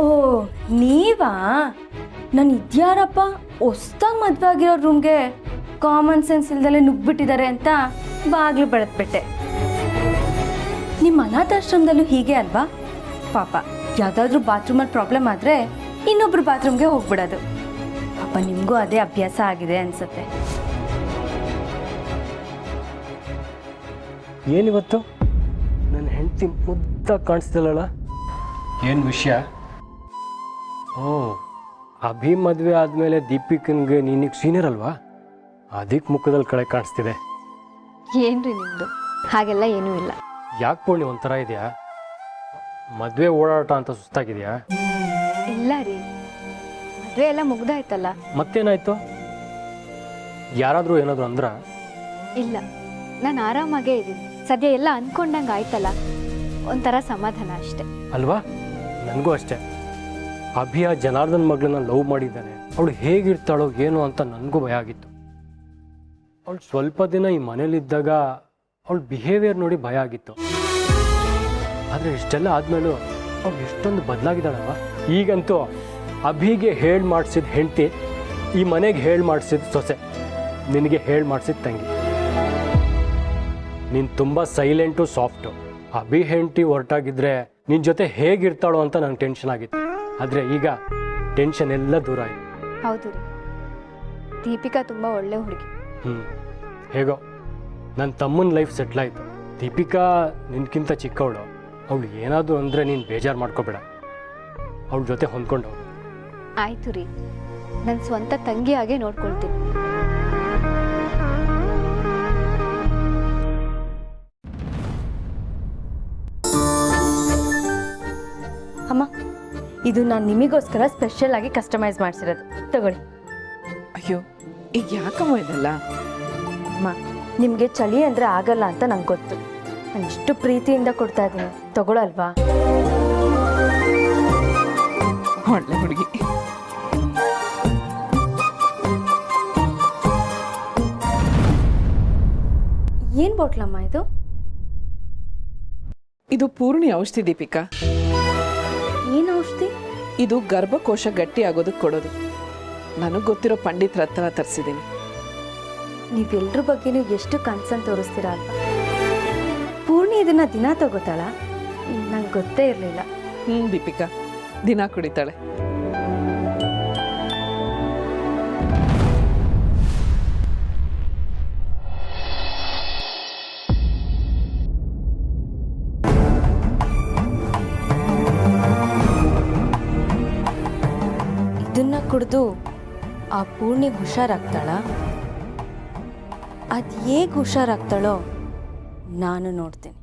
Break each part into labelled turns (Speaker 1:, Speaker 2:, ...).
Speaker 1: ಓ ನೀವಾ? ನಾನು ಇದ್ಯಾರಪ್ಪ ಹೊಸ್ದಾಗಿ ಮದುವೆ ಆಗಿರೋ ರೂಮ್ಗೆ ಕಾಮನ್ ಸೆನ್ಸ್ ಇಲ್ದಲೆ ನುಗ್ಬಿಟ್ಟಿದ್ದಾರೆ ಅಂತ ಬಾಗ್ಲು ಬೆಳೆದ್ಬಿಟ್ಟೆ. ನಿಮ್ಮ ಅನಾಥಾಶ್ರಮದಲ್ಲೂ ಹೀಗೆ ಅಲ್ವಾ? ಪಾಪ ಯಾವುದಾದ್ರೂ ಬಾತ್ರೂಮಲ್ಲಿ ಪ್ರಾಬ್ಲಮ್ ಆದರೆ ಇನ್ನೊಬ್ರು ಬಾತ್ರೂಮ್ಗೆ ಹೋಗ್ಬಿಡೋದು. ಪಾಪ ನಿಮಗೂ ಅದೇ ಅಭ್ಯಾಸ ಆಗಿದೆ ಅನ್ಸುತ್ತೆ.
Speaker 2: ಏನಿವತ್ತು ನನ್ನ ಹೆಂಡತಿ ಮುದ್ದಾಗಿ ಕಾಣಿಸ್ತಿಲ್ಲಲ್ಲ? ಏನು ವಿಷಯ? ಓ, ಅಭಿ ಮದುವೆ ಆದಮೇಲೆ ದೀಪಿಕನ್ಗೆ ನೀನೀಗ ಸೀನಿಯರ್ ಅಲ್ವಾ? ಅದಕ್ಕೆ ಮುಖದಲ್ಲಿ ಕಳೆ ಕಾಣಿಸ್ತಿದೆ.
Speaker 3: ಏನ್ರಿ ನಿಮ್ಮದು? ಹಾಗೆಲ್ಲ ಏನೂ ಇಲ್ಲ.
Speaker 2: ಯಾಕೆ ಪೂರ್ಣಿ ಒಂಥರ ಇದೆಯಾ? ಮದುವೆ ಓಡಾಟ ಅಂತ ಸುಸ್ತಾಗಿದೆಯಾ?
Speaker 3: ಇಲ್ಲ ರೀ, ಮದುವೆ ಎಲ್ಲ ಮುಗ್ದಾಯ್ತಲ್ಲ.
Speaker 2: ಮತ್ತೇನಾಯ್ತು? ಯಾರಾದರೂ ಏನಾದರೂ ಅಂದ್ರ?
Speaker 3: ಇಲ್ಲ, ನಾನು ಆರಾಮಾಗೇ ಇದ್ದೀನಿ. ಸದ್ಯ ಎಲ್ಲ ಅನ್ಕೊಂಡಂಗೆ ಆಯ್ತಲ್ಲ, ಒಂಥರ ಸಮಾಧಾನ ಅಷ್ಟೆ.
Speaker 2: ಅಲ್ವಾ? ನನಗೂ ಅಷ್ಟೇ. ಅಭಿಯ ಜನಾರ್ದನ್ ಮಗಳನ್ನ ಲವ್ ಮಾಡಿದ್ದಾನೆ. ಅವಳು ಹೇಗಿರ್ತಾಳೋ ಏನೋ ಅಂತ ನನಗೂ ಭಯ ಆಗಿತ್ತು. ಅವಳು ಸ್ವಲ್ಪ ದಿನ ಈ ಮನೇಲಿದ್ದಾಗ ಅವಳ ಬಿಹೇವಿಯರ್ ನೋಡಿ ಭಯ ಆಗಿತ್ತು. ಆದರೆ ಇಷ್ಟೆಲ್ಲ ಆದಮೇಲೂ ಅವಳು ಎಷ್ಟೊಂದು ಬದಲಾಗಿದ್ದಾಳಲ್ವ? ಈಗಂತೂ ಅಭಿಗೆ ಹೇಳಿ ಮಾಡಿಸಿದ ಹೆಂಡತಿ, ಈ ಮನೆಗೆ ಹೇಳಿ ಮಾಡಿಸಿದ ಸೊಸೆ, ನಿನಗೆ ಹೇಳಿ ಮಾಡಿಸಿದ ತಂಗಿ. ನೀನು ತುಂಬ ಸೈಲೆಂಟು ಸಾಫ್ಟು. ಅಭಿ ಹೆಂಡತಿ ಹೊರಟಾಗಿದ್ರೆ ನಿನ್ನ ಜೊತೆ ಹೇಗಿರ್ತಾಳೋ ಅಂತ ನಂಗೆ ಟೆನ್ಷನ್ ಆಗಿತ್ತು. ಆದರೆ ಈಗ ಟೆನ್ಷನ್ ಎಲ್ಲ ದೂರ ಆಯಿತು.
Speaker 3: ಹೌದು ರೀ, ದೀಪಿಕಾ ತುಂಬ ಒಳ್ಳೆ ಹುಡುಗಿ.
Speaker 2: ಹೇಗೋ ನನ್ನ ತಮ್ಮನ ಲೈಫ್ ಸೆಟ್ಲ್ ಆಯಿತು. ದೀಪಿಕಾ ನಿನ್ಕಿಂತ ಚಿಕ್ಕವಳು. ಅವಳು ಏನಾದರೂ ಅಂದರೆ ನೀನು ಬೇಜಾರು ಮಾಡ್ಕೋಬೇಡ. ಅವಳ ಜೊತೆ ಹೊಂದ್ಕೊಂಡು ಹೋಗು.
Speaker 3: ಆಯ್ತು ರೀ, ನನ್ನ ಸ್ವಂತ ತಂಗಿ ಹಾಗೆ ನೋಡ್ಕೊಳ್ತೀನಿ.
Speaker 1: ಅಮ್ಮ, ಇದು ನಾನು ನಿಮಗೋಸ್ಕರ ಸ್ಪೆಷಲ್ ಆಗಿ ಕಸ್ಟಮೈಸ್ ಮಾಡಿಸಿರೋದು. ತಗೊಳ್ಳಿ.
Speaker 4: ಅಯ್ಯೋ, ಈಗ ಯಾಕಮ್ಮ ಇದೆಲ್ಲ?
Speaker 1: ಅಮ್ಮ, ನಿಮಗೆ ಚಳಿ ಅಂದರೆ ಆಗಲ್ಲ ಅಂತ ನಂಗೆ ಗೊತ್ತು. ನಾನು ಇಷ್ಟು ಪ್ರೀತಿಯಿಂದ ಕೊಡ್ತಾ ಇದ್ದೀನಿ, ತಗೊಳಲ್ವಾ?
Speaker 4: ಒಳ್ಳೆ ಹುಡುಗಿ.
Speaker 1: ಏನು ಬಾಟ್ಲಮ್ಮ ಇದು?
Speaker 4: ಇದು ಪೂರ್ಣಿ ಔಷಧಿ ದೀಪಿಕಾ.
Speaker 1: ಏನು ಔಷಧಿ?
Speaker 4: ಇದು ಗರ್ಭಕೋಶ ಗಟ್ಟಿ ಆಗೋದಕ್ಕೆ ಕೊಡೋದು. ನನಗೆ ಗೊತ್ತಿರೋ ಪಂಡಿತರ ಹತ್ರ ತರಿಸಿದ್ದೀನಿ.
Speaker 1: ನೀವೆಲ್ರ ಬಗ್ಗೆನೂ ಎಷ್ಟು ಕನ್ಸನ್ ತೋರಿಸ್ತೀರಾ ಅಲ್ವಾ? ಪೂರ್ಣಿ ಇದನ್ನ ದಿನ ತಗೋತಾಳ? ನಂಗೆ ಗೊತ್ತೇ ಇರಲಿಲ್ಲ.
Speaker 4: ದೀಪಿಕಾ ದಿನ ಕುಡಿತಾಳೆ.
Speaker 1: ಇದನ್ನ ಕುಡಿದು ಆ ಪೂರ್ಣಿಗೆ ಹುಷಾರಾಗ್ತಾಳ? ಅದು ಹೇಗೆ ಹುಷಾರಾಗ್ತಾಳೋ ನಾನು ನೋಡ್ತೀನಿ.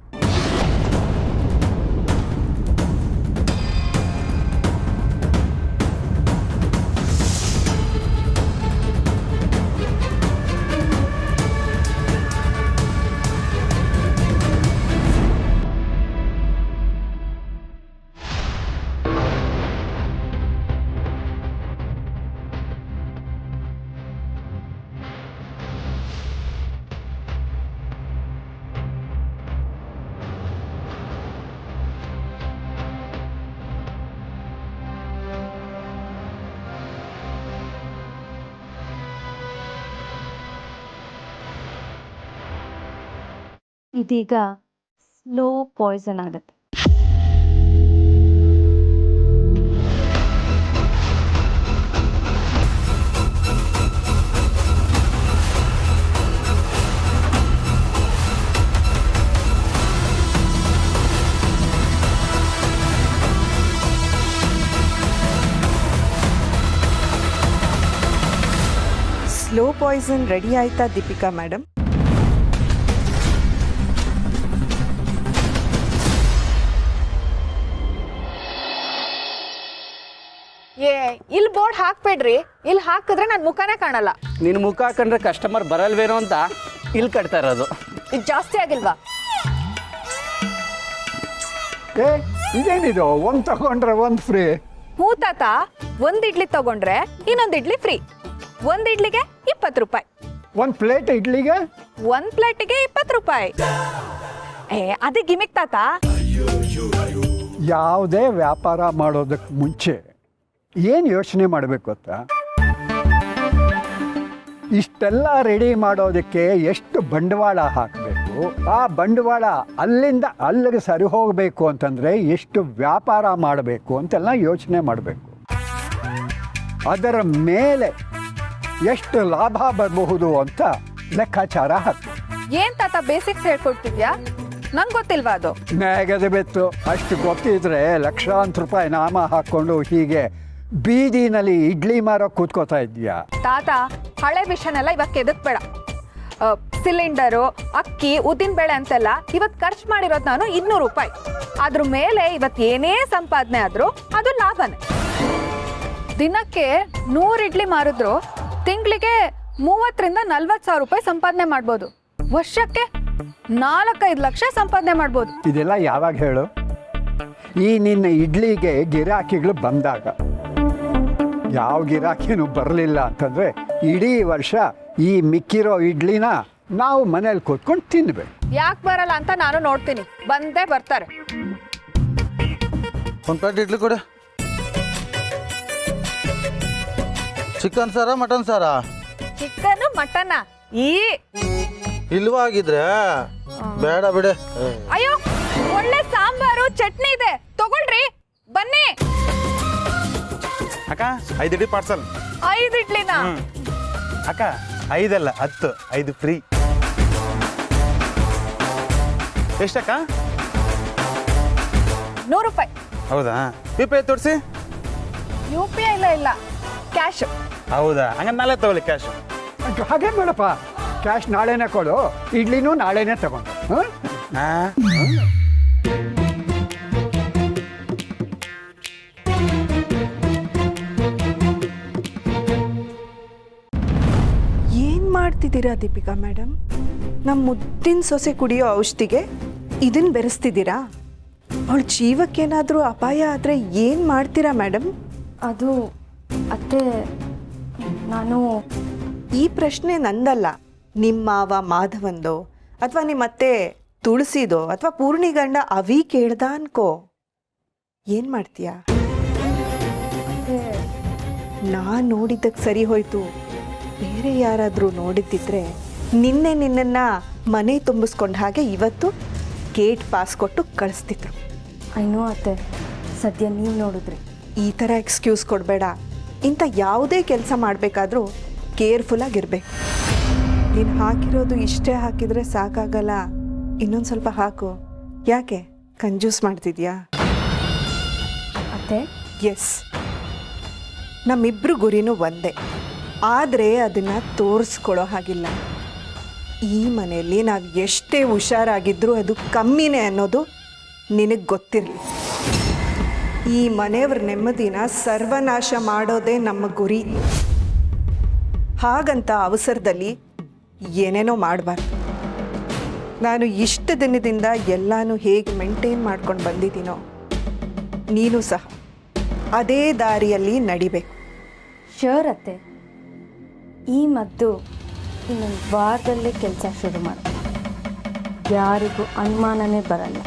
Speaker 1: ಇದೀಗ ಸ್ಲೋ ಪಾಯ್ಸನ್ ಆಗುತ್ತೆ.
Speaker 5: ಸ್ಲೋ ಪಾಯ್ಸನ್ ರೆಡಿ ಆಯ್ತಾ ದೀಪಿಕಾ ಮೇಡಮ್?
Speaker 6: ಇಲ್ಲಿ ಬೋರ್ಡ್ ಹಾಕ್ಬೇಡ್ರಿ. ಇಲ್ಲಿ ಹಾಕಿದ್ರೆ ನನ್ನ ಮುಖನೇ ಕಾಣಲ್ಲ.
Speaker 7: ನಿನ್ನ ಮುಖ ಹಾಕೊಂಡ್ರೆ ಕಸ್ಟಮರ್ ಬರಲ್ವೇನೋ ಅಂತ ಇಲ್ಲಿ ಕಟ್ತಾ ಇರೋದು.
Speaker 6: ಇದು ಜಾಸ್ತಿ ಆಗಿಲ್ವಾ?
Speaker 8: ಇದೇನಿದು, ಒಂದು ತಗೊಂಡ್ರೆ ಒಂದು ಫ್ರೀ?
Speaker 6: ಹೂ ತಾತ, ಒಂದ್ ಇಡ್ಲಿ ತಗೊಂಡ್ರೆ ಇನ್ನೊಂದು ಇಡ್ಲಿ ಫ್ರೀ. ಒಂದ್ ಇಡ್ಲಿಗೆ 20 ರೂಪಾಯಿ.
Speaker 8: ಒಂದು ಪ್ಲೇಟ್ ಇಡ್ಲಿಗೆ?
Speaker 6: ಒಂದ್ ಪ್ಲೇಟಿಗೆ 20 ರೂಪಾಯಿ. ಅದೇ ಗಿಮಿಕ್ ತಾತ.
Speaker 8: ಯಾವುದೇ ವ್ಯಾಪಾರ ಮಾಡೋದಕ್ಕೆ ಮುಂಚೆ ಏನು ಯೋಚನೆ ಮಾಡಬೇಕು ಗೊತ್ತಾ? ಇಷ್ಟೆಲ್ಲ ರೆಡಿ ಮಾಡೋದಕ್ಕೆ ಎಷ್ಟು ಬಂಡವಾಳ ಹಾಕಬೇಕು, ಆ ಬಂಡವಾಳ ಅಲ್ಲಿಂದ ಅಲ್ಲಿಗೆ ಸರಿ ಹೋಗಬೇಕು ಅಂತಂದರೆ ಎಷ್ಟು ವ್ಯಾಪಾರ ಮಾಡಬೇಕು ಅಂತೆಲ್ಲ ಯೋಚನೆ ಮಾಡಬೇಕು. ಅದರ ಮೇಲೆ ಎಷ್ಟು ಲಾಭ ಬರಬಹುದು ಅಂತ ಲೆಕ್ಕಾಚಾರ ಹಾಕಬೇಕು.
Speaker 6: ಏನ್ ತಾತ ಬೇಸಿಕ್ಸ್ ಹೇಳ್ಕೊಡ್ತಿದ್ಯಾ? ನಂಗೆ ಗೊತ್ತಿಲ್ವಾ ಅದು?
Speaker 8: ಮ್ಯಾಗದ ಬೆತ್ತು ಅಷ್ಟು ಗೊತ್ತಿದ್ರೆ ಲಕ್ಷಾಂತರ ರೂಪಾಯಿ ನಾಮ ಹಾಕ್ಕೊಂಡು ಹೀಗೆ ಬೀದಿನಲ್ಲಿ ಇಡ್ಲಿ ಮಾರೋ ಕೂತ್ಕೋತಾ ಇದೆಯಾ?
Speaker 6: ತಾತ ಹಳೆ ವಿಷಯನೆಲ್ಲ ಇವತ್ತು ಎದಕ್ಬೇಡ. ಸಿಲಿಂಡರು, ಅಕ್ಕಿ, ಉದ್ದಿನ ಬೇಳೆ ಅಂತೆಲ್ಲ ಇವತ್ತು ಖರ್ಚು ಮಾಡಿರೋದು ನಾನು 200 ರೂಪಾಯಿ. ಅದ್ರ ಮೇಲೆ ಇವತ್ತು ಏನೇ ಸಂಪಾದನೆ ಆದ್ರೂ ಅದು ಲಾಭನೇ. ದಿನಕ್ಕೆ 100 ಇಡ್ಲಿ ಮಾರಿದ್ರು ತಿಂಗಳಿಗೆ 30ರಿಂದ 40 ಸಾವಿರ ರೂಪಾಯಿ ಸಂಪಾದನೆ ಮಾಡ್ಬೋದು. ವರ್ಷಕ್ಕೆ 4-5 ಲಕ್ಷ ಸಂಪಾದನೆ ಮಾಡ್ಬೋದು.
Speaker 8: ಇದೆಲ್ಲ ಯಾವಾಗ ಹೇಳು? ಈ ನಿನ್ನ ಇಡ್ಲಿಗೆ ಗಿರಾಕಿಗಳು ಬಂದಾಗ. ಯಾವ ಗಿರಾಕಿನೂ ಬರಲಿಲ್ಲ ಅಂತಂದರೆ ಇಡೀ ವರ್ಷ ಈ ಮಿಕ್ಕಿರೋ ಇಡ್ಲಿನ ನಾವು ಮನೇಲಿ ಕೂತ್ಕೊಂಡು ತಿನ್ಬೇಕು.
Speaker 6: ಯಾಕೆ ಬರಲ್ಲ ಅಂತ ನಾನು ನೋಡ್ತೀನಿ. ಬಂದೇ ಬರ್ತಾರೆ.
Speaker 9: ಒಂದು ಪ್ಲೇಟ್ ಇಡ್ಲಿ ಕೊಡಿ. ಚಿಕನ್ ಸಾರಾ ಮಟನ್ ಸಾರಾ?
Speaker 6: ಚಿಕನ್ ಮಟನ್
Speaker 9: ಇಲ್ವಾ ಆಗಿದ್ರೆ ಬೇಡ ಬಿಡೆ.
Speaker 6: ಅಯ್ಯೋ, ಒಳ್ಳೆ ಸಾಂಬಾರು ಚಟ್ನಿ ಇದೆ, ತಗೊಳ್ರಿ, ಬನ್ನಿ.
Speaker 10: ಅಕ್ಕ 5 ಇಡ್ಲಿ ಪಾರ್ಸಲ್.
Speaker 6: 5 ಇಡ್ಲಿನ?
Speaker 10: ಅಕ್ಕ 5 ಅಲ್ಲ 10, 5 ಫ್ರೀ. ಎಷ್ಟಕ್ಕ?
Speaker 6: 100 ರೂಪಾಯಿ.
Speaker 10: ಹೌದಾ? UPI ತೋರಿಸಿ.
Speaker 6: UPI ಇಲ್ಲ, ಕ್ಯಾಶ್.
Speaker 10: ಹೌದಾ? ಹಂಗ ನಾಳೆ ತಗೊಳ್ಳಿ ಕ್ಯಾಶ್.
Speaker 8: ಹಾಗೆ ಬೇಡಪ್ಪ, ಕ್ಯಾಶ್ ನಾಳೆನೇ ಕೊಡು, ಇಡ್ಲಿನೂ ನಾಳೆನೇ ತಗೊಂಡು.
Speaker 5: ಏನು ಮಾಡ್ತಿದ್ದೀರಾ ದೀಪಿಕಾ ಮೇಡಮ್? ನಮ್ಮ ಮುದ್ದಿನ ಸೊಸೆ ಕುಡಿಯೋ ಔಷಧಿಗೆ ಇದನ್ನು ಬೆರೆಸ್ತಿದ್ದೀರಾ? ಅವಳ ಜೀವಕ್ಕೇನಾದರೂ ಅಪಾಯ ಆದರೆ ಏನು ಮಾಡ್ತೀರಾ ಮೇಡಮ್?
Speaker 1: ಅದು ಅತ್ತೆ, ನಾನು
Speaker 5: ಈ ಪ್ರಶ್ನೆ ನಂದಲ್ಲ, ನಿಮ್ಮ ಮಾವ ಮಾಧವಂದೋ ಅಥವಾ ನಿಮ್ಮತ್ತೆ ತುಳಸಿದೋ ಅಥವಾ ಪೂರ್ಣಿಗಂಡ ಅವಿ ಕೇಳ್ದ ಅನ್ಕೋ. ಏನು ಮಾಡ್ತೀಯಾ? ನಾನು ನೋಡಿದ್ದಕ್ಕೆ ಸರಿ ಹೋಯ್ತು. ಬೇರೆ ಯಾರಾದರೂ ನೋಡಿದ್ದಿದ್ರೆ ನಿನ್ನನ್ನು ಮನೆ ತುಂಬಿಸ್ಕೊಂಡ ಹಾಗೆ ಇವತ್ತು ಗೇಟ್ ಪಾಸ್ ಕೊಟ್ಟು ಕಳಿಸ್ತಿದ್ರು.
Speaker 1: ಐನೋ ಅತ್ತೆ, ಸದ್ಯ ನೀವು ನೋಡಿದ್ರಿ.
Speaker 5: ಈ ಥರ ಎಕ್ಸ್ಕ್ಯೂಸ್ ಕೊಡಬೇಡ. ಇಂಥ ಯಾವುದೇ ಕೆಲಸ ಮಾಡಬೇಕಾದ್ರೂ ಕೇರ್ಫುಲ್ಲಾಗಿರ್ಬೇಕು. ನೀನು ಹಾಕಿರೋದು ಇಷ್ಟೇ ಹಾಕಿದರೆ ಸಾಕಾಗಲ್ಲ, ಇನ್ನೊಂದು ಸ್ವಲ್ಪ ಹಾಕು. ಯಾಕೆ ಕಂಜೂಸ್ ಮಾಡ್ತಿದ್ಯಾ?
Speaker 1: ಅತ್ತೆ,
Speaker 5: ಎಸ್, ನಮ್ಮಿಬ್ರು ಗುರಿನೂ ಒಂದೇ, ಆದರೆ ಅದನ್ನು ತೋರಿಸ್ಕೊಳ್ಳೋ ಹಾಗಿಲ್ಲ. ಈ ಮನೆಯಲ್ಲಿ ನಾವು ಎಷ್ಟೇ ಹುಷಾರಾಗಿದ್ರೂ ಅದು ಕಮ್ಮಿನೇ ಅನ್ನೋದು ನಿನಗೆ ಗೊತ್ತಿರಲಿ. ಈ ಮನೆಯವ್ರ ನೆಮ್ಮದಿನ ಸರ್ವನಾಶ ಮಾಡೋದೇ ನಮ್ಮ ಗುರಿ. ಹಾಗಂತ ಅವಸರದಲ್ಲಿ ಏನೇನೋ ಮಾಡಬಾರ್ದು. ನಾನು ಇಷ್ಟು ದಿನದಿಂದ ಎಲ್ಲನೂ ಹೇಗೆ ಮೇಂಟೈನ್ ಮಾಡ್ಕೊಂಡು ಬಂದಿದ್ದೀನೋ ನೀನು ಸಹ ಅದೇ ದಾರಿಯಲ್ಲಿ ನಡಿಬೇಕು.
Speaker 1: ಶ್ಯೂರ್ ಅತ್ತೆ, ಈ ಮದ್ದು ಇನ್ನೊಂದು ವಾರದಲ್ಲೇ ಕೆಲಸ ಶುರು ಮಾಡಿ, ಯಾರಿಗೂ ಅನುಮಾನನೇ ಬರಲ್ಲ.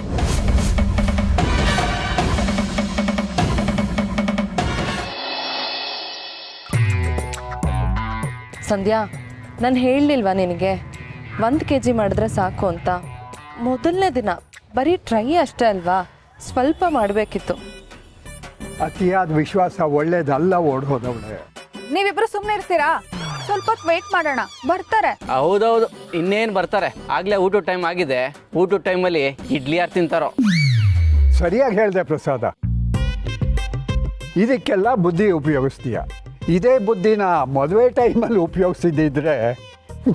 Speaker 11: ಸಂಧ್ಯಾ, ನಾನು ಹೇಳಲಿಲ್ವಾ ನಿನಗೆ 1 kg ಮಾಡಿದ್ರೆ ಸಾಕು ಅಂತ? ಮೊದಲನೇ ದಿನ ಬರೀ ಟ್ರೈ ಅಷ್ಟೇ ಅಲ್ವಾ, ಸ್ವಲ್ಪ ಮಾಡಬೇಕಿತ್ತು.
Speaker 8: ಅತಿಯಾದ ವಿಶ್ವಾಸ ಒಳ್ಳೇದಲ್ಲ, ಓಡೋದವಳೆ.
Speaker 6: ನೀವಿಬ್ರು ಸುಮ್ಮನೆ ಇರ್ತೀರಾ? ಸ್ವಲ್ಪ ಹೊತ್ತು ವೇಟ್ ಮಾಡೋಣ, ಬರ್ತಾರೆ.
Speaker 7: ಹೌದೌದು, ಇನ್ನೇನು ಬರ್ತಾರೆ. ಆಗಲೇ ಊಟದ ಟೈಮ್ ಆಗಿದೆ. ಊಟದ ಟೈಮಲ್ಲಿ ಇಡ್ಲಿ ಯಾರು ತಿಂತಾರೋ?
Speaker 8: ಸರಿಯಾಗಿ ಹೇಳಿದೆ ಪ್ರಸಾದ. ಇದಕ್ಕೆಲ್ಲ ಬುದ್ಧಿ ಉಪಯೋಗಿಸ್ತೀಯ. ಇದೇ ಬುದ್ಧಿನ ಮದುವೆ ಟೈಮಲ್ಲಿ ಉಪಯೋಗಿಸಿದ್ದಿದ್ರೆ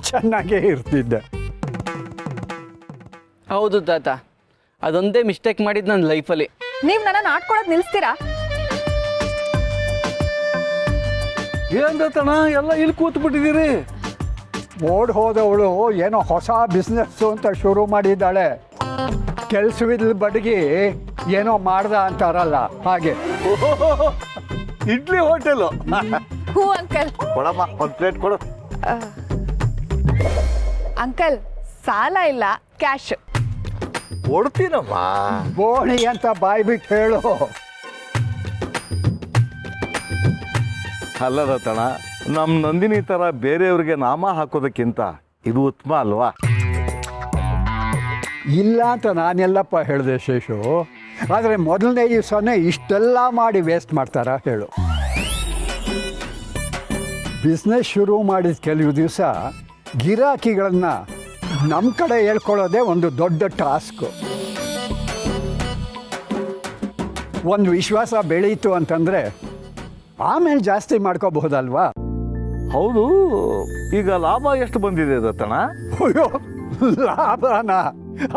Speaker 8: ಚೆನ್ನಾಗೇ ಇರ್ತಿದ್ದೆ.
Speaker 7: ಹೌದು ತಾತ, ಅದೊಂದೇ ಮಿಸ್ಟೇಕ್ ಮಾಡಿದ್ದು ನನ್ನ ಲೈಫಲ್ಲಿ.
Speaker 6: ನೀವು ನನ್ನನ್ನು ಆಡ್ಕೊಳ್ಳೋದು ನಿಲ್ಲಿಸ್ತೀರಾ?
Speaker 2: ಏನ್ತಣ ಎಲ್ಲ ಇಲ್ಲಿ ಕೂತ್ಬಿಟ್ಟಿದ್ದೀರಿ?
Speaker 8: ಓಡ್ ಹೋದವಳು ಏನೋ ಹೊಸ ಬಿಸ್ನೆಸ್ಸು ಅಂತ ಶುರು ಮಾಡಿದ್ದಾಳೆ. ಕೆಲಸವಿದ್ದ ಬಡಗಿ ಏನೋ ಮಾಡ್ದ ಅಂತಾರಲ್ಲ ಹಾಗೆ.
Speaker 10: ಇಡ್ಲಿ ಹೋಟೆಲು.
Speaker 6: ಹೂ ಅಂಕಲ್.
Speaker 10: ಕೊಡಮ್ಮ, 1 ಪ್ಲೇಟ್ ಕೊಡು.
Speaker 6: ಅಂಕಲ್, ಸಾಲ ಇಲ್ಲ, ಕ್ಯಾಶ್.
Speaker 9: ಕೊಡ್ತೀನಮ್ಮ.
Speaker 8: ಬೋಣಿ ಅಂತ ಬಾಯಿ ಬಿಟ್ಟು ಹೇಳು.
Speaker 9: ಅಲ್ಲ ರತನ, ನಮ್ಮ ನಂದಿನಿ ಥರ ಬೇರೆಯವ್ರಿಗೆ ನಾಮ ಹಾಕೋದಕ್ಕಿಂತ ಇದು ಉತ್ತಮ ಅಲ್ವಾ?
Speaker 8: ಇಲ್ಲ ಅಂತ ನಾನೆಲ್ಲಪ್ಪ ಹೇಳಿದೆ ಶೇಷು. ಆದರೆ ಮೊದಲನೇ ದಿವಸನೇ ಇಷ್ಟೆಲ್ಲ ಮಾಡಿ ವೇಸ್ಟ್ ಮಾಡ್ತಾರ ಹೇಳು. ಬಿಸ್ನೆಸ್ ಶುರು ಮಾಡಿದ ಕೆಲವು ದಿವಸ ಗಿರಾಕಿಗಳನ್ನು ನಮ್ಮ ಕಡೆ ಹೇಳ್ಕೊಳ್ಳೋದೇ ಒಂದು ದೊಡ್ಡ ಟಾಸ್ಕು. ಒಂದು ವಿಶ್ವಾಸ ಬೆಳೀತು ಅಂತಂದರೆ ಆಮೇಲೆ ಜಾಸ್ತಿ ಮಾಡ್ಕೋಬಹುದಲ್ವಾ?
Speaker 9: ಹೌದು. ಈಗ ಲಾಭ ಎಷ್ಟು ಬಂದಿದೆ ರತನ?
Speaker 8: ಅಯ್ಯೋ, ಲಾಭನ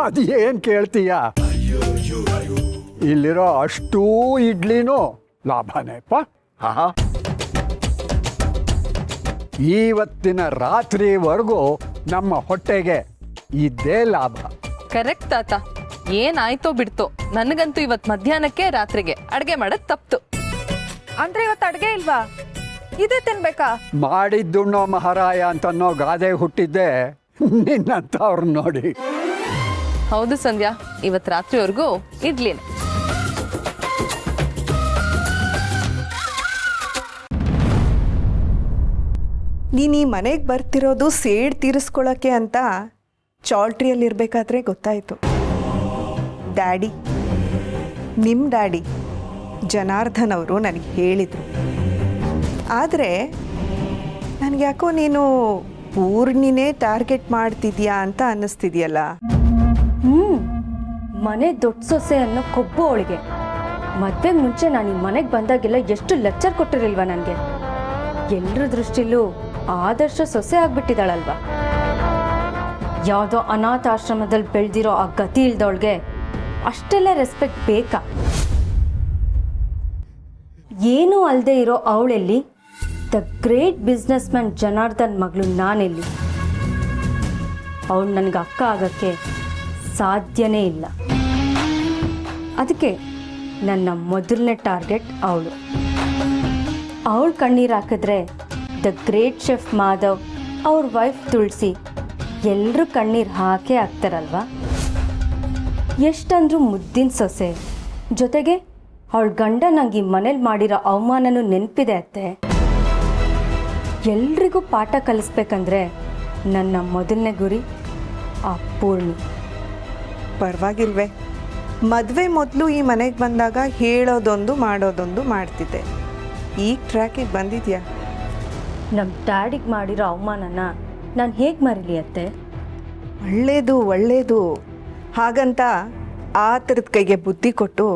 Speaker 8: ಅದು ಏನು ಕೇಳ್ತೀಯ? ಇಲ್ಲಿರೋ ಅಷ್ಟೂ ಇಡ್ಲಿನೂ ಲಾಭನೇಪ್ಪ.
Speaker 9: ಹಾ,
Speaker 8: ಇವತ್ತಿನ ರಾತ್ರಿವರೆಗೂ ನಮ್ಮ ಹೊಟ್ಟೆಗೆ ಇದೇ ಲಾಭ.
Speaker 11: ಕರೆಕ್ಟ್ ತಾತ. ಏನಾಯ್ತೋ ಬಿಡ್ತೋ, ನನಗಂತೂ ಇವತ್ತು ಮಧ್ಯಾಹ್ನಕ್ಕೆ ರಾತ್ರಿಗೆ ಅಡುಗೆ ಮಾಡೋದು ತಪ್ತು.
Speaker 6: ಅಂದ್ರೆ ಇವತ್ತು ಅಡ್ಗೆ ಇಲ್ವಾ? ಇದೇ ತಿನ್ಬೇಕಾ?
Speaker 8: ಮಾಡಿದ್ದುಣ್ಣೋ ಮಹಾರಾಯ ಅಂತನ್ನೋ ಗಾದೆ ಹುಟ್ಟಿದ್ದೆ ನಿನ್ನಂಥವ್ರು ನೋಡಿ.
Speaker 11: ಹೌದು ಸಂಧ್ಯಾ, ಇವತ್ತು ರಾತ್ರಿವರೆಗೂ ಇಡ್ಲಿನೇ.
Speaker 5: ನೀನು ಈ ಮನೆಗೆ ಬರ್ತಿರೋದು ಸೇಡ್ ತೀರಿಸ್ಕೊಳ್ಳೋಕ್ಕೆ ಅಂತ ಚಾಲ್ಟ್ರಿಯಲ್ಲಿರಬೇಕಾದ್ರೆ ಗೊತ್ತಾಯಿತು. ಡ್ಯಾಡಿ, ನಿಮ್ಮ ಡ್ಯಾಡಿ ಜನಾರ್ದನ್ ಅವರು ನನಗೆ ಹೇಳಿದರು. ಆದರೆ ನನಗೆ ಯಾಕೋ ನೀನು ಪೂರ್ಣಿನೇ ಟಾರ್ಗೆಟ್ ಮಾಡ್ತಿದ್ಯಾ ಅಂತ ಅನ್ನಿಸ್ತಿದೆಯಲ್ಲ.
Speaker 1: ಮನೆ ದೊಡ್ಡ ಸೊಸೆ ಅನ್ನೋ ಕೊಬ್ಬು ಅವಳಿಗೆ. ಮದುವೆಗೆ ಮುಂಚೆ ನಾನು ಈ ಮನೆಗೆ ಬಂದಾಗೆಲ್ಲ ಎಷ್ಟು ಲೆಕ್ಚರ್ ಕೊಟ್ಟಿರಲ್ವ ನನಗೆ. ಎಲ್ಲರ ದೃಷ್ಟಿಲೂ ಆದರ್ಶ ಸೊಸೆ ಆಗ್ಬಿಟ್ಟಿದ್ದಾಳಲ್ವ. ಯಾವುದೋ ಅನಾಥಾಶ್ರಮದಲ್ಲಿ ಬೆಳೆದಿರೋ ಆ ಗತಿ ಇಲ್ದವಳಿಗೆ ಅಷ್ಟೆಲ್ಲ ರೆಸ್ಪೆಕ್ಟ್ ಬೇಕಾ? ಏನೂ ಅಲ್ಲದೆ ಇರೋ ಅವಳೆಲ್ಲಿ the great businessman Janardhan ಮಗಳು ನಾನೆಲ್ಲಿ? ಅವಳು ನನಗೆ ಅಕ್ಕ ಆಗೋಕ್ಕೆ ಸಾಧ್ಯನೇ ಇಲ್ಲ. ಅದಕ್ಕೆ ನನ್ನ ಮೊದಲನೇ ಟಾರ್ಗೆಟ್ ಅವಳು. ಅವಳು ಕಣ್ಣೀರು ಹಾಕಿದ್ರೆ ದ ಗ್ರೇಟ್ ಶೆಫ್ ಮಾಧವ್, ಅವ್ರ ವೈಫ್ ತುಳಸಿ ಎಲ್ಲರೂ ಕಣ್ಣೀರು ಹಾಕೇ ಹಾಕ್ತಾರಲ್ವ. ಎಷ್ಟಂದ್ರೂ ಮುದ್ದಿನ ಸೊಸೆ, ಜೊತೆಗೆ ಅವಳ ಗಂಡ ನಂಗೆ ಈ ಮನೇಲಿ ಮಾಡಿರೋ ಅವಮಾನನೂ ನೆನಪಿದೆ ಅತ್ತೆ. ಎಲ್ರಿಗೂ ಪಾಠ ಕಲಿಸ್ಬೇಕಂದ್ರೆ ನನ್ನ ಮೊದಲನೇ ಗುರಿ ಆ ಪೂರ್ಣಿ.
Speaker 5: ಪರವಾಗಿಲ್ವೇ, ಮದುವೆ ಮೊದಲು ಈ ಮನೆಗೆ ಬಂದಾಗ ಹೇಳೋದೊಂದು ಮಾಡೋದೊಂದು ಮಾಡ್ತಿದ್ದೆ. ಈಗ ಟ್ರ್ಯಾಕಿಗೆ ಬಂದಿದ್ಯಾ?
Speaker 1: ನಮ್ಮ ಡ್ಯಾಡಿಗೆ ಮಾಡಿರೋ ಅವಮಾನನ ನಾನು ಹೇಗೆ ಮರೀಲಿ ಅತ್ತೆ?
Speaker 5: ಒಳ್ಳೇದು. ಹಾಗಂತ ಆ ಥರದ ಕೈಗೆ ಬುದ್ಧಿ ಕೊಟ್ಟು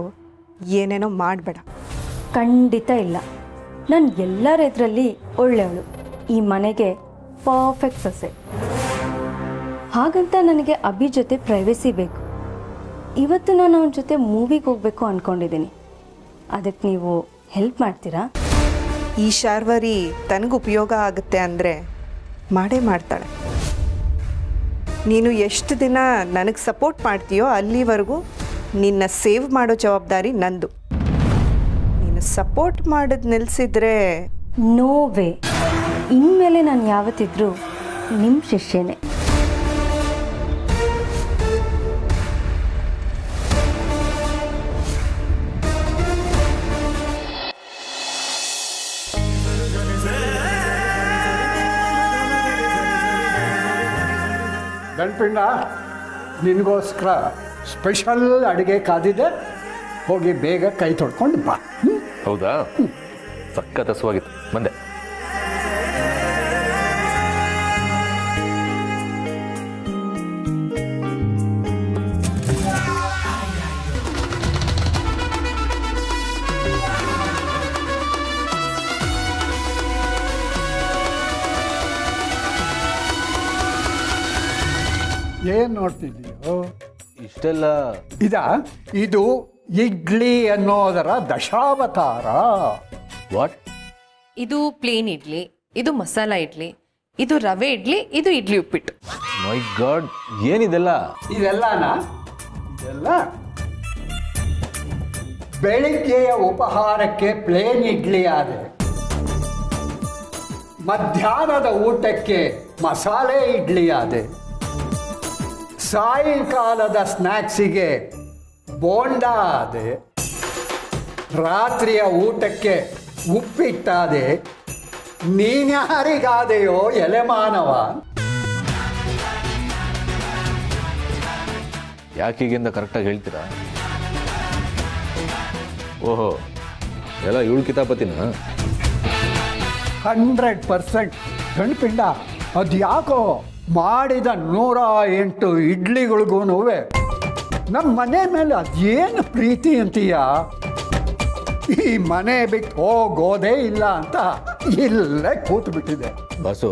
Speaker 5: ಏನೇನೋ ಮಾಡಬೇಡ.
Speaker 1: ಖಂಡಿತ ಇಲ್ಲ. ನಾನು ಎಲ್ಲರ ಎದುರಲ್ಲಿ ಒಳ್ಳೆಯವಳು, ಈ ಮನೆಗೆ ಪರ್ಫೆಕ್ಟ್ ಸೊಸೆ. ಹಾಗಂತ ನನಗೆ ಅಭಿ ಜೊತೆ ಪ್ರೈವೇಸಿ ಬೇಕು. ಇವತ್ತು ನಾನು ಅವನ ಜೊತೆ ಮೂವಿಗೆ ಹೋಗಬೇಕು ಅಂದ್ಕೊಂಡಿದ್ದೀನಿ. ಅದಕ್ಕೆ ನೀವು ಹೆಲ್ಪ್ ಮಾಡ್ತೀರಾ?
Speaker 5: ಈ ಶಾರ್ವರಿ ತನಗೆ ಉಪಯೋಗ ಆಗುತ್ತೆ ಅಂದರೆ ಮಾಡೇ ಮಾಡ್ತಾಳೆ. ನೀನು ಎಷ್ಟು ದಿನ ನನಗೆ ಸಪೋರ್ಟ್ ಮಾಡ್ತೀಯೋ ಅಲ್ಲಿವರೆಗೂ ನಿನ್ನ ಸೇವ್ ಮಾಡೋ ಜವಾಬ್ದಾರಿ ನಂದು. ನೀನು ಸಪೋರ್ಟ್ ಮಾಡೋದು ನಿಲ್ಲಿಸಿದ್ರೆ
Speaker 1: ನೋ ವೇ. ಇನ್ಮೇಲೆ ನಾನು ಯಾವತ್ತಿದ್ರೂ ನಿಮ್ಮ ಶಿಷ್ಯನೇ.
Speaker 8: ಗಂಡ್ಪಿಂಡ, ನಿನಗೋಸ್ಕರ ಸ್ಪೆಷಲ್ ಅಡುಗೆ ಕಾದಿದೆ. ಹೋಗಿ ಬೇಗ ಕೈ ತೊಳ್ಕೊಂಡು ಬಾ.
Speaker 12: ಹೌದಾ? ಸಖತ್ ಹಸುವಾಗಿತ್ತು, ಬಂದೆ.
Speaker 8: ಏನು ನೋಡ್ತಿದ್ದೀಯೋ?
Speaker 9: ಇಷ್ಟೆಲ್ಲ
Speaker 8: ಇದು ಇಡ್ಲಿ ಅನ್ನೋದರ ದಶಾವತಾರ.
Speaker 12: ವಾಟ್?
Speaker 11: ಇದು ಪ್ಲೇನ್ ಇಡ್ಲಿ, ಇದು ಮಸಾಲ ಇಡ್ಲಿ, ಇದು ರವೆ ಇಡ್ಲಿ, ಇದು ಇಡ್ಲಿ ಉಪ್ಪಿಟ್ಟು.
Speaker 12: ಮೈ ಗಾಡ್, ಏನಿದೆಲ್ಲ?
Speaker 8: ಇದೆಲ್ಲ ಬೆಳಿಗ್ಗೆಯ ಉಪಹಾರಕ್ಕೆ ಪ್ಲೇನ್ ಇಡ್ಲಿ ಆದೆ, ಮಧ್ಯಾಹ್ನದ ಊಟಕ್ಕೆ ಮಸಾಲೆ ಇಡ್ಲಿ ಆದೆ, ಸಾಯಂಕಾಲದ ಸ್ನ್ಯಾಕ್ಸಿಗೆ ಬೋಂಡ ಆದೆ, ರಾತ್ರಿಯ ಊಟಕ್ಕೆ ಉಪ್ಪಿಟ್ಟಾದೆ, ನೀನ್ಯಾರಿಗಾದೆಯೋ ಎಲೆಮಾನವ?
Speaker 12: ಯಾಕೆ ಈಗಿಂದ ಕರೆಕ್ಟಾಗಿ ಹೇಳ್ತೀರಾ? ಓಹೋ, ಎಲ್ಲ ಇವಳು ಕಿತಾಪತಿನ?
Speaker 8: 100% ಗಂಡ್ಪಿಂಡ. ಅದ್ಯಾಕೋ ಮಾಡಿದ 108 ಇಡ್ಲಿಗಳಿಗೂ ನಮ್ಮ ಮನೆ ಮೇಲೆ ಅದೇನು ಪ್ರೀತಿ ಅಂತೀಯ? ಈ ಮನೆ ಬಿಟ್ಟು ಹೋಗೋದೇ ಇಲ್ಲ ಅಂತ ಇಲ್ಲೇ ಕೂತು ಬಿಟ್ಟಿದೆ.
Speaker 12: ಬಾಸು,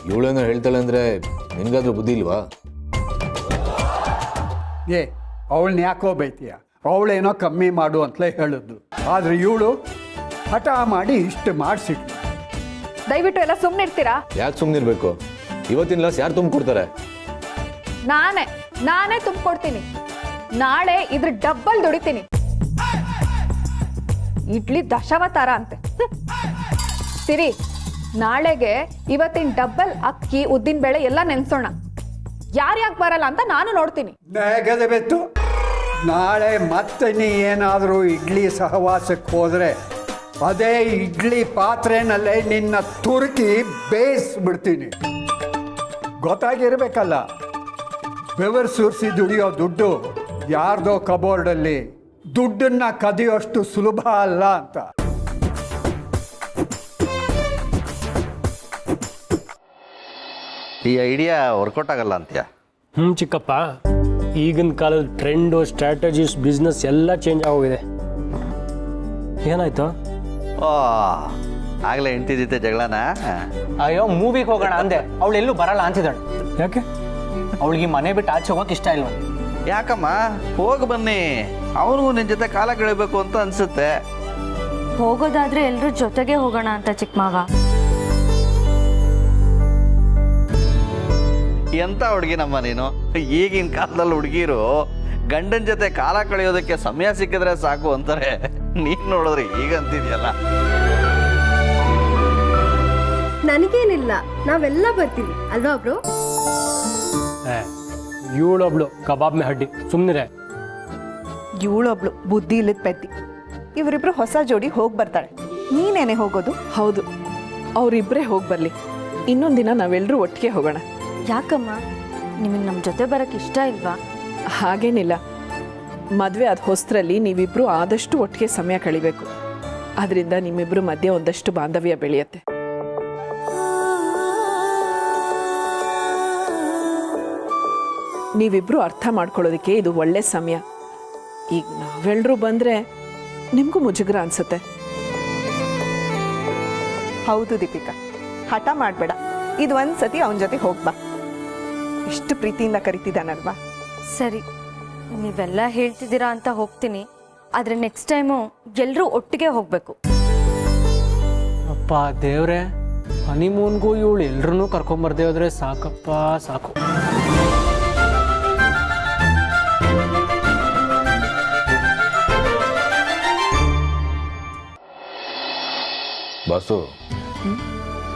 Speaker 12: ಇವಳೇನೋ ಹೇಳ್ತಾಳೆ ಅಂದರೆ ನಿನಗಾದ್ರೂ ಬುದ್ಧಿ ಇಲ್ವಾ?
Speaker 8: ಅವಳನ್ನ ಯಾಕೋ ಬೈತೀಯ? ಅವಳೇನೋ ಕಮ್ಮಿ ಮಾಡು ಅಂತಲೇ ಹೇಳಿದ್ದು. ಆದರೆ ಇವಳು ಹಠ ಮಾಡಿ ಇಷ್ಟು ಮಾಡಿಸಿಟ್ಲು.
Speaker 6: ದಯವಿಟ್ಟು ಎಲ್ಲ ಸುಮ್ಮನೆ ಇರ್ತೀರಾ?
Speaker 12: ಯಾಕೆ ಸುಮ್ಮನಿರ್ಬೇಕು? ಇವತ್ತಿನ ಲಾಸ್ ಯಾರು ತುಂಬಿಕೊಡ್ತಾರೆ?
Speaker 6: ನಾನೇ ತುಂಬಿಕೊಡ್ತೀನಿ. ನಾಳೆ ಇದ್ರ ಡಬ್ಬಲ್ ದುಡಿತೀನಿ. ಇಡ್ಲಿ ದಶಾವತಾರ ಅಂತೆ. ಸಿರಿ, ನಾಳೆಗೆ ಇವತ್ತಿನ ಡಬ್ಬಲ್ ಅಕ್ಕಿ ಉದ್ದಿನ ಬೇಳೆ ಎಲ್ಲ ನೆನ್ಸೋಣ. ಯಾರ್ಯಾಕೆ ಬರಲ್ಲ ಅಂತ ನಾನು ನೋಡ್ತೀನಿ.
Speaker 8: ನೆಗದೆ ಬೆತ್ತು. ನಾಳೆ ಮತ್ತೆ ನೀ ಏನಾದರೂ ಇಡ್ಲಿ ಸಹವಾಸಕ್ಕೆ ಹೋದರೆ ಅದೇ ಇಡ್ಲಿ ಪಾತ್ರೆನಲ್ಲೇ ನಿನ್ನ ತುರುಕಿ ಬೇಯಿಸ್ಬಿಡ್ತೀನಿ. ಗೊತ್ತಾಗಿರ್ಬೇಕಲ್ಲ, ಬೆವರು ಸುರಿಸಿ ದುಡಿಯೋ ದುಡ್ಡು ಯಾರ್ದೋ ಕಬೋರ್ಡಲ್ಲಿ ದುಡ್ಡನ್ನ ಕದಿಯೋಷ್ಟು ಸುಲಭ ಅಲ್ಲ ಅಂತ.
Speaker 9: ಈ ಐಡಿಯಾ ವರ್ಕೌಟ್ ಆಗಲ್ಲ ಅಂತ್ಯ?
Speaker 2: ಚಿಕ್ಕಪ್ಪ, ಈಗಿನ ಕಾಲದ ಟ್ರೆಂಡು, ಸ್ಟ್ರಾಟಜೀಸ್, ಬಿಸ್ನೆಸ್ ಎಲ್ಲ ಚೇಂಜ್ ಆಗೋಗಿದೆ. ಏನಾಯ್ತು?
Speaker 9: ಓ, ಆಗಲೇ ಹೆಂಡತಿ ಜೊತೆ ಜಗಳನ?
Speaker 7: ಅಯ್ಯೋ, ಮೂವಿಗೆ ಹೋಗೋಣ ಅಂದೆ, ಅವಳೆಲ್ಲೂ ಬರಲ್ಲ ಅಂತಿದ್ದಾಳೆ.
Speaker 2: ಯಾಕೆ?
Speaker 7: ಅವಳಿಗೆ ಮನೆ ಬಿಟ್ಟು ಆಚೆ ಹೋಗೋಕೆ ಇಷ್ಟ ಇಲ್ವ?
Speaker 9: ಯಾಕಮ್ಮ, ಹೋಗಿ ಬನ್ನಿ, ಅವನಿಗೂ ನಿನ್ನ ಜೊತೆ ಕಾಲ ಕಳಿಬೇಕು ಅಂತ ಅನ್ಸುತ್ತೆ.
Speaker 1: ಹೋಗೋದಾದ್ರೆ ಎಲ್ಲರೂ ಜೊತೆಗೆ ಹೋಗೋಣ ಅಂತ ಚಿಕ್ಕ ಮಾವ.
Speaker 9: ಎಂಥ ಹುಡುಗಿನಮ್ಮ ನೀನು? ಈಗಿನ ಕಾಲದಲ್ಲಿ ಹುಡುಗಿರು ಗಂಡನ ಜೊತೆ ಕಾಲ ಕಳೆಯೋದಕ್ಕೆ ಸಮಯ ಸಿಕ್ಕಿದ್ರೆ ಸಾಕು ಅಂತಾರೆ. ನೀನು ನೋಡಿದ್ರೆ ಈಗ ಅಂತಿದ್ಯಲ್ಲ.
Speaker 1: ನನಗೇನಿಲ್ಲ, ನಾವೆಲ್ಲ ಬರ್ತೀವಿ ಅಲ್ವಾ ಬ್ರೋ?
Speaker 2: ಇವಳೊಬ್ಳು ಕಬಾಬ್ ಮೇ ಹಡ್ಡಿ, ಸುಮ್ಮನೆ.
Speaker 5: ಇವಳೊಬ್ಳು ಬುದ್ಧಿ ಇಲ್ಲದ ಪೆದ್ದಿ. ಇವರಿಬ್ರು ಹೊಸ ಜೋಡಿ ಹೋಗಿ ಬರ್ತಾಳೆ. ನೀನೇನೆ ಹೋಗೋದು?
Speaker 4: ಹೌದು, ಅವರಿಬ್ಬರೇ ಹೋಗಿ ಬರಲಿ. ಇನ್ನೊಂದು ದಿನ ನಾವೆಲ್ಲರೂ ಒಟ್ಟಿಗೆ ಹೋಗೋಣ.
Speaker 1: ಯಾಕಮ್ಮ, ನಿಮಗೆ ನಮ್ಮ ಜೊತೆ ಬರೋಕ್ಕೆ ಇಷ್ಟ ಇಲ್ವಾ?
Speaker 4: ಹಾಗೇನಿಲ್ಲ, ಮದುವೆ ಆದ ಹೊಸರಲ್ಲಿ ನೀವಿಬ್ಬರು ಆದಷ್ಟು ಒಟ್ಟಿಗೆ ಸಮಯ ಕಳಿಬೇಕು. ಅದರಿಂದ ನಿಮ್ಮಿಬ್ಬರು ಮಧ್ಯೆ ಒಂದಷ್ಟು ಬಾಂಧವ್ಯ ಬೆಳೆಯುತ್ತೆ. ನೀವಿಬ್ಬರು ಅರ್ಥ ಮಾಡ್ಕೊಳ್ಳೋದಕ್ಕೆ ಇದು ಒಳ್ಳೆ ಸಮಯ. ಈಗ ನಾವೆಲ್ಲರೂ ಬಂದರೆ ನಿಮಗೂ ಮುಜುಗರ ಅನ್ಸುತ್ತೆ.
Speaker 5: ಹೌದು ದೀಪಿಕಾ, ಹಠ ಮಾಡಬೇಡ. ಇದು ಒಂದ್ಸತಿ ಅವನ ಜೊತೆ ಹೋಗ್ಬಾ. ಎಷ್ಟು ಪ್ರೀತಿಯಿಂದ ಕರಿತಿದ್ದಾನಲ್ವಾ?
Speaker 1: ಸರಿ, ನೀವೆಲ್ಲ ಹೇಳ್ತಿದ್ದೀರಾ ಅಂತ ಹೋಗ್ತೀನಿ. ಆದರೆ ನೆಕ್ಸ್ಟ್ ಟೈಮು ಎಲ್ಲರೂ ಒಟ್ಟಿಗೆ ಹೋಗಬೇಕು.
Speaker 2: ಅಪ್ಪ ದೇವ್ರೆ, ಹನಿಮೂನ್ಗೂ ಇವಳು ಎಲ್ರೂ ಕರ್ಕೊಂಬರ್ದೇ ಹೋದ್ರೆ ಸಾಕಪ್ಪ, ಸಾಕು.
Speaker 12: ಬಾಸು,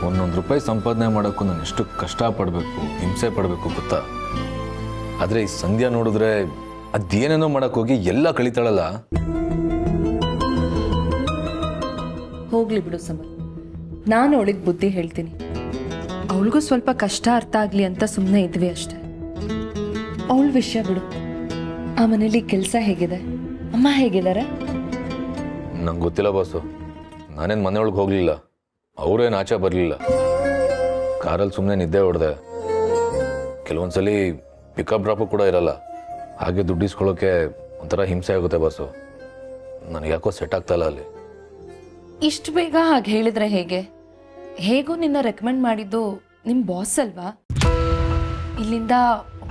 Speaker 12: ₹1 ಸಂಪಾದನೆ ಮಾಡೋಕ್ಕೂ ನಾನು ಎಷ್ಟು ಕಷ್ಟಪಡಬೇಕು, ಹಿಂಸೆ ಪಡಬೇಕು ಗೊತ್ತಾ? ಆದರೆ ಈ ಸಂಧ್ಯಾ ನೋಡಿದ್ರೆ ಅದೇನೇನೋ ಮಾಡೋಕ್ಕೋಗಿ ಎಲ್ಲ ಕಳೀತಾಳಲ್ಲ.
Speaker 11: ಹೋಗ್ಲಿ ಬಿಡು ಸಮರ್, ನಾನು ಅವಳಿಗೆ ಬುದ್ಧಿ ಹೇಳ್ತೀನಿ. ಅವಳಿಗೂ ಸ್ವಲ್ಪ ಕಷ್ಟ ಅರ್ಥ ಆಗಲಿ ಅಂತ ಸುಮ್ಮನೆ ಇದ್ವಿ ಅಷ್ಟೆ. ಅವಳ ವಿಷಯ ಬಿಡು. ಆ ಮನೇಲಿ ಕೆಲಸ ಹೇಗಿದೆ? ಅಮ್ಮ ಹೇಗಿದ್ದಾರೆ?
Speaker 12: ನಂಗೆ ಗೊತ್ತಿಲ್ಲ ಬಾಸು, ನಾನೇನು ಮನೆಯೊಳಗೆ ಹೋಗಲಿಲ್ಲ, ಅವರೇನು ಆಚೆ ಬರಲಿಲ್ಲ. ಕಾರಲ್ಲಿ ಸುಮ್ಮನೆ ನಿದ್ದೆ ಹೊಡೆದೆ. ಕೆಲವೊಂದ್ಸಲಿ ಪಿಕಪ್ ಡ್ರಾಪು ಕೂಡ ಇರಲ್ಲ. ಹಾಗೆ ದುಡ್ಡು ಇಸ್ಕೊಳ್ಳೋಕ್ಕೆ ಒಂಥರ ಹಿಂಸೆ ಆಗುತ್ತೆ ಬಾಸು. ನನಗೆ ಯಾಕೋ ಸೆಟ್ ಆಗ್ತಾಯಿಲ್ಲ ಅಲ್ಲಿ.
Speaker 11: ಇಷ್ಟು ಬೇಗ ಹಾಗೆ ಹೇಳಿದ್ರೆ ಹೇಗೆ? ಹೇಗೂ ನಿನ್ನ ರೆಕಮೆಂಡ್ ಮಾಡಿದ್ದು ನಿಮ್ಮ ಬಾಸ್ ಅಲ್ವಾ? ಇಲ್ಲಿಂದ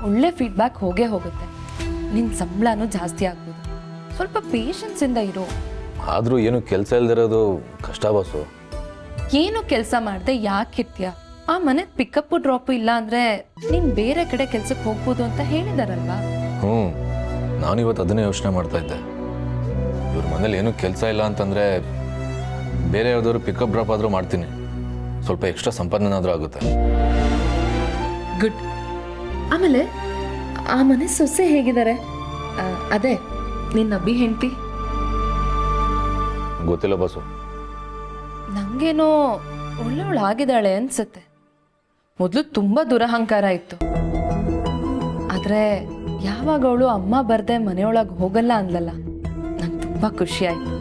Speaker 11: ಒಳ್ಳೆ ಫೀಡ್ಬ್ಯಾಕ್ ಹೋಗೇ ಹೋಗುತ್ತೆ. ನಿನ್ನ ಸಂಬಳನೂ ಜಾಸ್ತಿ ಆಗ್ಬೋದು. ಸ್ವಲ್ಪ ಪೇಷನ್ಸಿಂದ ಇರು.
Speaker 12: ಆದರೂ ಏನು ಕೆಲಸ ಇಲ್ದಿರೋದು ಕಷ್ಟ ಬಾಸು.
Speaker 11: ಏನು ಕೆಲಸ ಮಾಡದೆ ಯಾಕೆ ಇರ್ತೀಯ? ಆ ಮನೆ ಪಿಕಪ್ಪು ಡ್ರಾಪು ಇಲ್ಲ ಅಂದರೆ ನೀನು ಬೇರೆ ಕಡೆ ಕೆಲ್ಸಕ್ಕೆ ಹೋಗ್ಬೋದು ಅಂತ ಹೇಳಿದಾರಲ್ವಾ?
Speaker 12: ನಾನು ಇವತ್ತು ಅದನ್ನೇ ಯೋಚನೆ ಮಾಡ್ತಾ ಇದ್ದೆ. ಇವ್ರ ಮನೇಲಿ ಏನೂ ಕೆಲಸ ಇಲ್ಲ ಅಂತಂದರೆ ಬೇರೆ ಯಾವ್ದಾದ್ರು ಪಿಕಪ್ ಡ್ರಾಪ್ ಆದರೂ ಮಾಡ್ತೀನಿ. ಸ್ವಲ್ಪ ಎಕ್ಸ್ಟ್ರಾ ಸಂಪಾದನೆ ಆದರೂ ಆಗುತ್ತೆ.
Speaker 11: ಗುಡ್. ಆಮೇಲೆ ಆ ಮನೆ ಸೊಸೆ ಹೇಗಿದ್ದಾರೆ? ಅದೇ ನಿನ್ನ ಅಭಿ ಹೆಂಡತಿ.
Speaker 12: ಗೊತ್ತಿಲ್ಲ ಬಾಸು.
Speaker 11: ನಂಗೇನೋ ಒಳ್ಳೆಯವಳಾಗಿದ್ದಾಳೆ ಅನ್ಸುತ್ತೆ. ಮೊದಲು ತುಂಬ ದುರಹಂಕಾರ ಇತ್ತು, ಆದರೆ ಯಾವಾಗ ಅವಳು ಅಮ್ಮ ಬರ್ದೆ ಮನೆಯೊಳಗೆ ಹೋಗಲ್ಲ ಅಂದ್ಲಲ್ಲ, ನಂಗೆ ತುಂಬ ಖುಷಿ ಆಯ್ತು.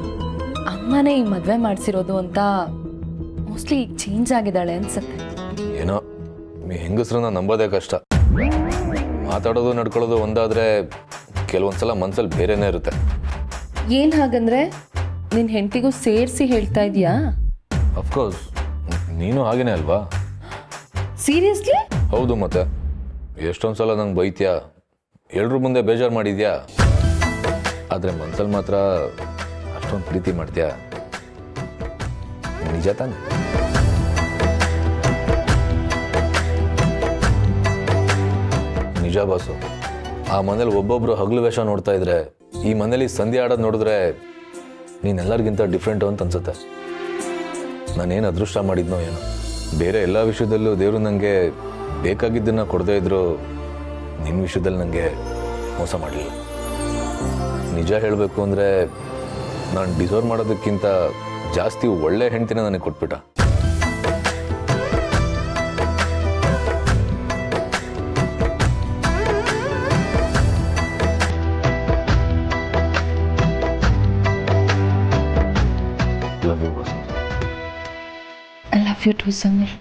Speaker 11: ಅಮ್ಮನೇ ಈ ಮದುವೆ ಮಾಡಿಸಿರೋದು ಅಂತ ಮೋಸ್ಟ್ಲಿ ಈಗ ಚೇಂಜ್ ಆಗಿದ್ದಾಳೆ ಅನ್ಸುತ್ತೆ.
Speaker 12: ಏನೋ ಈ ಹೆಂಗಸ್ರನ್ನ ನಂಬೋದೇ ಕಷ್ಟ. ಮಾತಾಡೋದು ನಡ್ಕೊಳ್ಳೋದು ಒಂದಾದರೆ ಕೆಲವೊಂದ್ಸಲ ಮನ್ಸಲ್ಲಿ ಬೇರೆನೇ ಇರುತ್ತೆ.
Speaker 11: ಏನು ಹಾಗಂದ್ರೆ ನಿನ್ನ ಹೆಂಡತಿಗೂ ಸೇರಿಸಿ ಹೇಳ್ತಾ ಇದೀಯಾ?
Speaker 12: ಅಫ್ಕೋರ್ಸ್, ನೀನು ಹಾಗೇನೆ ಅಲ್ವಾ?
Speaker 11: ಸೀರಿಯಸ್ಲಿ?
Speaker 12: ಹೌದು, ಮತ್ತೆ ಎಷ್ಟೊಂದು ಸಲ ನಂಗೆ ಬೈತ್ಯಾ, ಎಲ್ರ ಮುಂದೆ ಬೇಜಾರು ಮಾಡಿದ್ಯಾ, ಆದರೆ ಮನ್ಸಲ್ಲಿ ಮಾತ್ರ ಅಷ್ಟೊಂದು ಪ್ರೀತಿ ಮಾಡ್ತೀಯಾ. ನಿಜ ತಾನೆ? ನಿಜ ಬಾಸು. ಆ ಮನೇಲಿ ಒಬ್ಬೊಬ್ರು ಹಗಲು ವೇಷ ನೋಡ್ತಾ ಇದ್ರೆ, ಈ ಮನೇಲಿ ಸಂಧಿ ಆಡೋದು ನೋಡಿದ್ರೆ ನೀನೆಲ್ಲರಿಗಿಂತ ಡಿಫ್ರೆಂಟು ಅಂತ ಅನ್ಸುತ್ತೆ. ನಾನೇನು ಅದೃಷ್ಟ ಮಾಡಿದ್ನೋ ಏನೋ. ಬೇರೆ ಎಲ್ಲ ವಿಷಯದಲ್ಲೂ ದೇವರು ನನಗೆ ಬೇಕಾಗಿದ್ದನ್ನು ಕೊಡದೇ ಇದ್ದರೂ ನಿನ್ನ ವಿಷಯದಲ್ಲಿ ನನಗೆ ಮೋಸ ಮಾಡಲಿಲ್ಲ. ನಿಜ ಹೇಳಬೇಕು ಅಂದರೆ ನಾನು ಡಿಸರ್ವ್ ಮಾಡೋದಕ್ಕಿಂತ ಜಾಸ್ತಿ ಒಳ್ಳೆ ಹೆಂಡ್ತಿನ ನನಗೆ ಕೊಟ್ಬಿಟ್ಟ.
Speaker 11: I love you too, Samir.